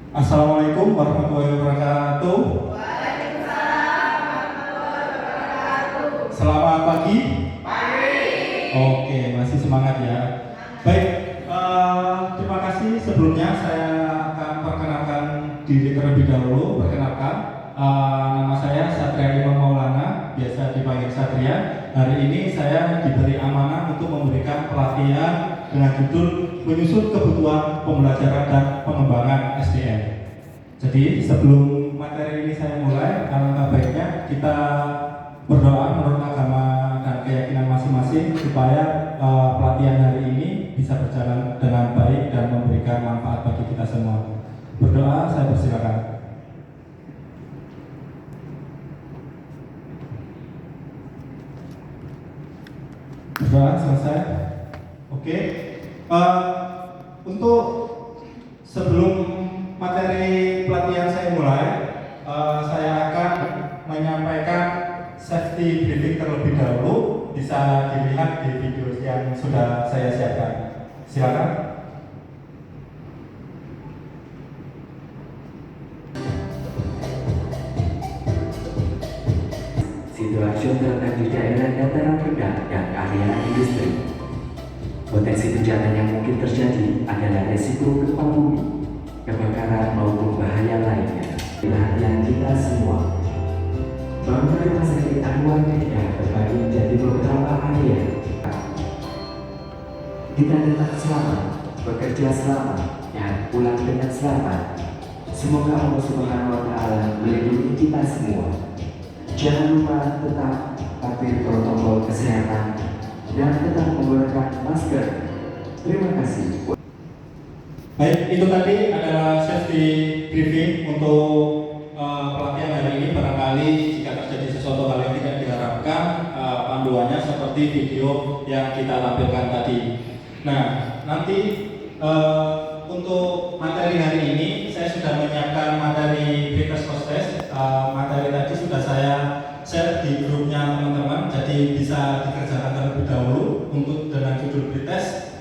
Assalamualaikum warahmatullahi wabarakatuh. Selamat pagi. Oke, masih semangat ya. Baik, terima kasih. Sebelumnya saya akan perkenalkan diri terlebih dahulu. Perkenalkan, nama saya Satria Imam Maulana, biasa dipanggil Satria. Hari ini saya diberi amanah untuk memberikan pelatihan dengan judul menyusun kebutuhan pembelajaran dan pengembangan SDM. Jadi sebelum materi ini saya mulai, alangkah baiknya kita berdoa menurut agama dan keyakinan masing-masing supaya pelatihan hari ini bisa berjalan dengan baik dan memberikan manfaat bagi kita semua. Berdoa, saya persilakan. Berdoa selesai. Oke. Untuk sebelum materi pelatihan saya mulai, saya akan menyampaikan safety briefing terlebih dahulu. Bisa dilihat di video yang sudah saya siapkan. Silakan. Situasi terletak di daerah dataran rendah dan area industri. Potensi bencana yang mungkin terjadi adalah resiko gempa bumi, kebakaran maupun bahaya lainnya. Perhatian kita semua. Bangunan rumah sakit Anwar Medan terbagi menjadi beberapa area. Kita tetap selamat, bekerja selamat, dan pulang dengan selamat. Semoga Allah Subhanahu wa Ta'ala melindungi kita semua. Jangan lupa tetap patuhi protokol kesehatan dan tetap menggunakan masker. Terima kasih. Baik, itu tadi adalah safety briefing untuk pelatihan hari ini. Barangkali jika terjadi sesuatu hal yang tidak diharapkan, panduannya seperti video yang kita tampilkan tadi. Nah, nanti untuk materi hari ini saya sudah menyiapkan materi pretest post test. Materi tadi sudah saya share di grupnya teman-teman, jadi bisa dikerjakan terlebih dahulu untuk dengan judul pretest.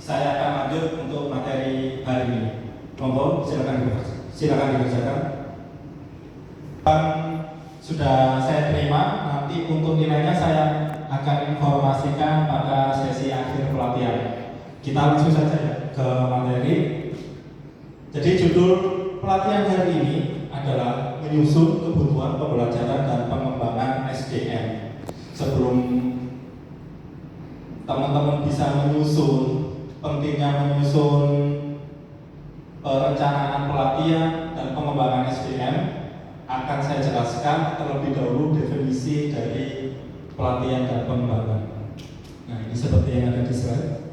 Saya akan lanjut untuk materi hari ini. Monggo, silakan dikerjakan. Sudah saya terima. Nanti untuk nilainya saya akan informasikan pada sesi akhir pelatihan. Kita langsung saja ya ke materi. Jadi judul pelatihan hari ini adalah menyusun kebutuhan pembelajaran dan pengembangan SDM. Sebelum teman-teman bisa menyusun, pentingnya menyusun perencanaan pelatihan dan pengembangan SDM, akan saya jelaskan terlebih dahulu definisi dari pelatihan dan pengembangan. Nah, ini seperti yang ada di slide.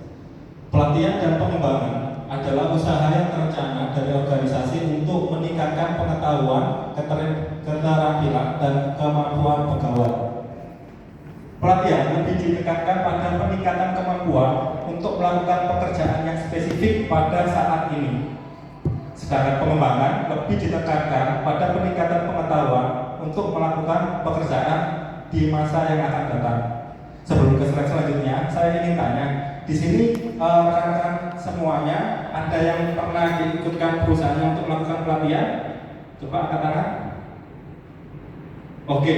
Pelatihan dan pengembangan adalah usaha yang terencana dari organisasi untuk meningkatkan pengetahuan, keterampilan, dan kemampuan pegawai. Pelatihan lebih ditekankan pada peningkatan kemampuan untuk melakukan pekerjaan yang spesifik pada saat ini. Sedangkan pengembangan lebih ditekankan pada peningkatan pengetahuan untuk melakukan pekerjaan di masa yang akan datang. Sebelum ke slide selanjutnya, saya ingin tanya, di sini rekan-rekan semuanya ada yang pernah diikutkan perusahaan untuk melakukan pelatihan? Coba angkat tangan. Oke,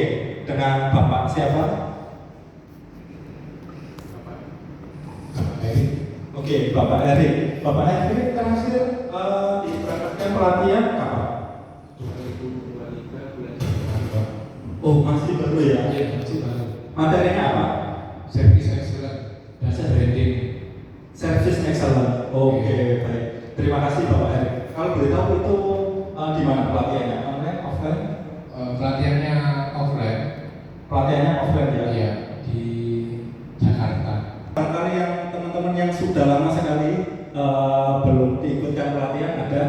dengan Bapak siapa? Oke, Bapak Erik. Bapak Erik terakhir diberangkatkan pelatihan kapan? 2023 bulan September. Oh, masih baru ya? Iya, masih baru. Materinya apa? Service excellent dan branding. Service excellent. Oke, baik. Terima kasih Bapak Erik. Kalau boleh tahu itu di mana pelatihannya? Online, offline? Pelatihannya offline. Pelatihannya offline ya? Iya, di Jakarta. Barangkali yang teman-teman yang sudah lama sekali belum diikutkan pelatihan, ada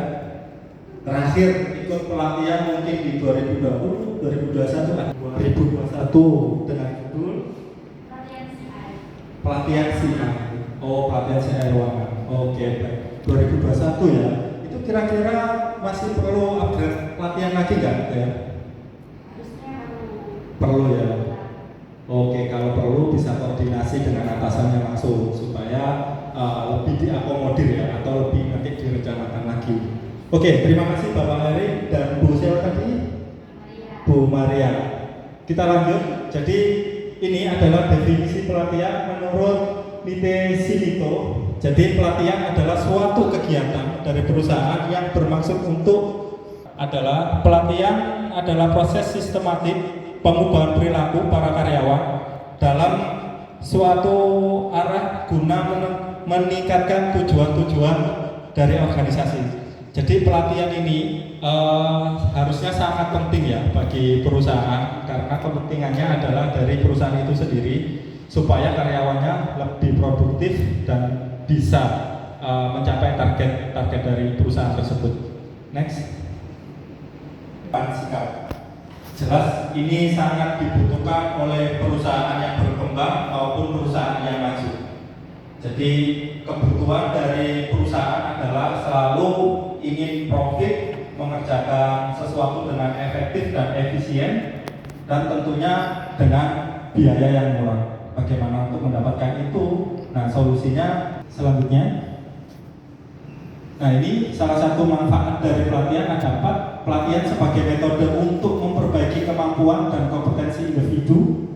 terakhir ikut pelatihan mungkin di 2020, 2021, 2021 dengan judul pelatihan CI. Oh, pelatihan CI ruangan. Oke, baik. 2021 ya. Itu kira-kira masih perlu upgrade pelatihan lagi nggak ya? Perlu ya. Oke, kalau perlu bisa koordinasi dengan atasannya langsung supaya lebih diakomodir ya, atau lebih nanti direncanakan lagi. Oke, terima kasih Bapak Erik dan Bu siapa tadi? Bu Maria. Kita lanjut. Jadi ini adalah definisi pelatihan menurut Nite Silito. Jadi pelatihan adalah suatu kegiatan dari perusahaan yang bermaksud untuk pelatihan adalah proses sistematik pengubahan perilaku para karyawan dalam suatu arah guna meningkatkan tujuan-tujuan dari organisasi. Jadi pelatihan ini harusnya sangat penting ya bagi perusahaan karena kepentingannya adalah dari perusahaan itu sendiri supaya karyawannya lebih produktif dan bisa mencapai target dari perusahaan tersebut. Next. Sikap. Jelas ini sangat dibutuhkan oleh perusahaan yang berkembang maupun perusahaan yang maju. Jadi kebutuhan dari perusahaan adalah selalu ingin profit, mengerjakan sesuatu dengan efektif dan efisien, dan tentunya dengan biaya yang murah. Bagaimana untuk mendapatkan itu? Nah, solusinya selanjutnya. Nah, ini salah satu manfaat dari pelatihan adalah pelatihan sebagai metode untuk memperbaiki kemampuan dan kompetensi individu.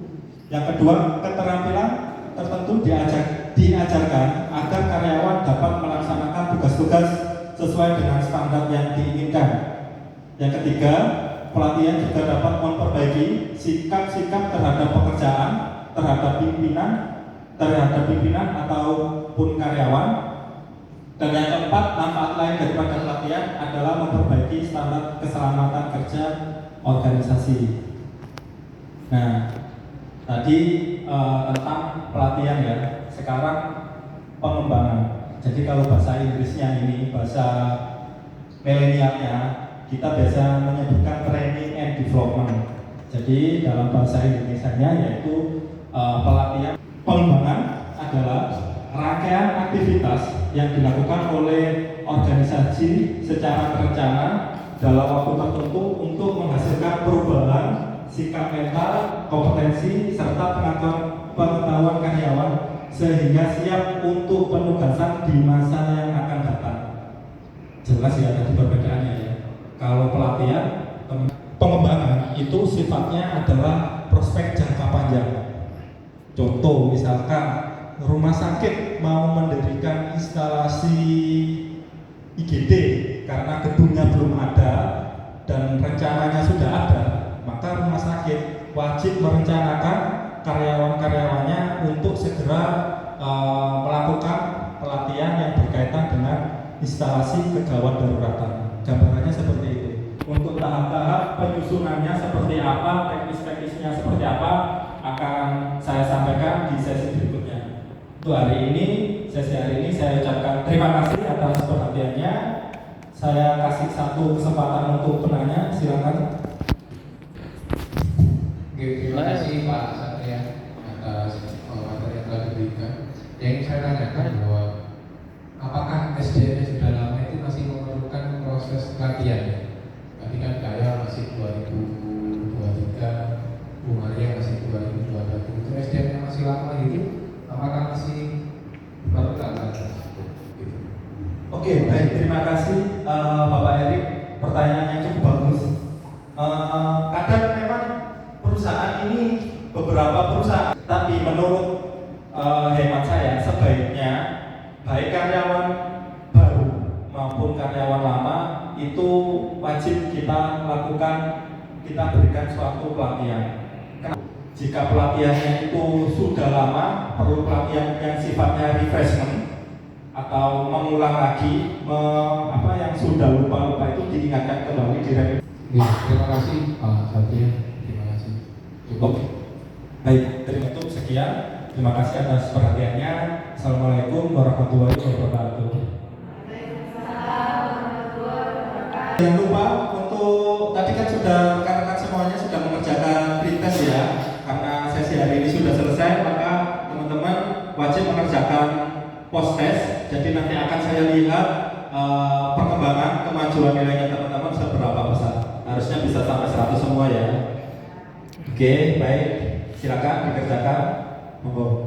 Yang kedua, keterampilan tertentu diajarkan agar karyawan dapat melaksanakan tugas-tugas sesuai dengan standar yang diinginkan. Yang ketiga, pelatihan juga dapat memperbaiki sikap-sikap terhadap pekerjaan, terhadap pimpinan ataupun karyawan. Dan yang keempat, manfaat lain daripada pelatihan adalah memperbaiki standar keselamatan kerja organisasi. Nah, tadi tentang pelatihan ya. Sekarang pengembangan. Jadi kalau bahasa Inggrisnya ini bahasa milenialnya kita biasa menyebutkan training and development. Jadi dalam bahasa Indonesianya yaitu pelatihan. Pengembangan adalah rangkaian aktivitas yang dilakukan oleh organisasi secara terencana dalam waktu tertentu untuk menghasilkan perubahan sikap mental, kompetensi, serta pengetahuan karyawan sehingga siap untuk penugasan di masa yang akan datang. Jelas ya tadi perbedaannya ya. Kalau pelatihan, pengembangan itu sifatnya adalah prospek jangka panjang. Contoh misalkan rumah sakit mau mendirikan instalasi IGD karena gedungnya belum ada dan rencananya sudah ada, maka rumah sakit wajib merencanakan karyawan-karyawannya untuk segera melakukan pelatihan yang berkaitan dengan instalasi kegawat daruratan. Gambarannya seperti itu. Untuk tahap-tahap penyusunannya seperti apa, teknis-teknisnya seperti apa, akan saya sampaikan di sesi berikutnya. Untuk sesi hari ini saya ucapkan terima kasih atas perhatiannya. Saya kasih satu kesempatan untuk penanya, silakan. Terima kasih Pak Satria atas materi yang telah diberikan. Yang saya tanyakan bahwa apakah SDM sudah lama itu masih memerlukan proses pelatihan? Tadi kan Kaya masih 2023, Bu Maria masih 2021. Itu SDM yang masih lama itu, apakah masih diperlukan? Oke, baik, terima kasih Bapak Erik. Pertanyaannya cukup bagus. Kadang memang perusahaan ini beberapa perusahaan, tapi menurut hemat saya sebaiknya baik karyawan baru maupun karyawan lama itu wajib kita berikan suatu pelatihan. Jika pelatihannya itu sudah lama, perlu pelatihan yang sifatnya refreshment atau mengulang lagi yang sudah lupa itu diingatkan kembali direvisi. Terima kasih Pak Satria. Terima kasih. Cukup. Baik, terima kasih. Sekian. Terima kasih atas perhatiannya. Assalamualaikum warahmatullahi wabarakatuh. Jangan lupa untuk tadi kan sudah rekan-rekan semuanya sudah mengerjakan pretest ya. Karena sesi hari ini sudah selesai, maka teman-teman wajib mengerjakan post test. Jadi nanti akan saya lihat perkembangan kemajuan nilainya teman-teman seberapa besar. Harusnya bisa sampai 100 semua ya. Oke, baik. Silakan dikerjakan. Monggo.